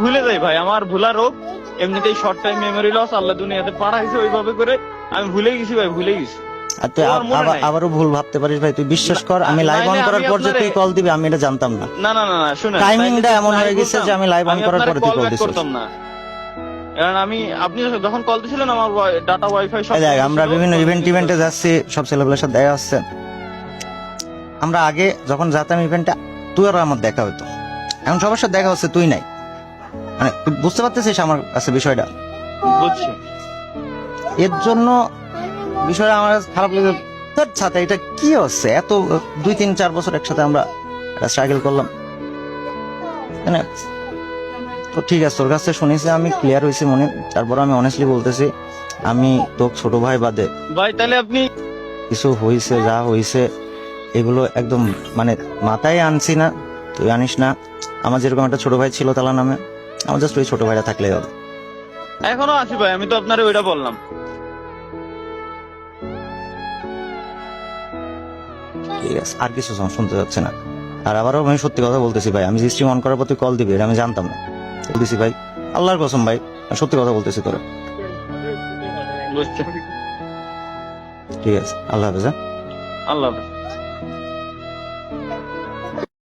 ভুলে যাই ভাই, আমার ভুলা রোগ। এমনিতেই শর্ট টাইম মেমোরি লস, আল্লাহ দুনিয়াতে পাঠাইছে ওইভাবে করে। আমি ভুলে গেছি ভাই, ভুলে গেছি। আর তুই আমার মনে নাই। আবারও ভুল ভাবতে পারিস ভাই, তুই বিশ্বাস কর আমি লাইভ অন নাইলে করার আমি পর যে তুই আপনারে- কল দিবি আমি এটা জানতাম না। না না না না, শুনেন, টাইমিংটা তাইলে এমন যদি হয়ে গেছে বলতাম, যে আমি লাইভ অন করার আপনারে পরে তুই call কল back দিছিস। করতাম না। কারণ আপনি যখন কল দিছিলেন আমার ডাটা ওয়াইফাই সব এই দেখ, বন্ধ আমরা ছিল, বিভিন্ন তখন ইভেন্টে কিন্তু- যাচ্ছি, সব ছেলেপেলের সাথে দেখা হচ্ছে। আমরা আগে যখন যেতাম ইভেন্টে তুই আর আমার দেখা হতো, এখন সবার সাথে দেখা হচ্ছে তুই নাই। মানে তুই বুঝতে পারতেছিস আমার কাছে বিষয়টা। বুঝছি। এর জন্য বিষয়টা আমার কাছে খারাপ লেগে, তোর সাথে এটা কি হচ্ছে? এত 2-3-4 বছর একসাথে আমরা স্ট্রাগল করলাম, তাই না? তো ঠিক আছে, তোর কাছে শুনেছি, আমি ক্লিয়ার হয়েছি মনে। তারপর আমি অনেস্টলি বলতেছি, আমি তোর ছোট ভাই বাদে ভাই তাহলে আপনি কিছু হয়েছে যা হয়েছে এগুলো একদম মানে মাথায় আনছি না, তুই আনিস না। আমার যেরকম একটা ছোট ভাই ছিল তালা নামে, আমার জাস্ট ওই ছোট ভাইটা থাকলেই হবে। এখনো আছি ভাই, আমি তো আপনারে ওইটা বললাম। ঠিক আছে, আর কিছু শুনতে যাচ্ছে না। আর আবারও আমি সত্যি কথা বলতেছি ভাই, আমি যে স্ট্রিম অন করার পর তুই কল দিবি এটা আমি জানতাম না। বলতেছি ভাই, আল্লাহর কসম ভাই, আমি সত্যি কথা বলতেছি তোরা। বুঝছি। ঠিক আছে, আল্লাহ হাফেজ। হ্যাঁ? আল্লাহ হাফেজ।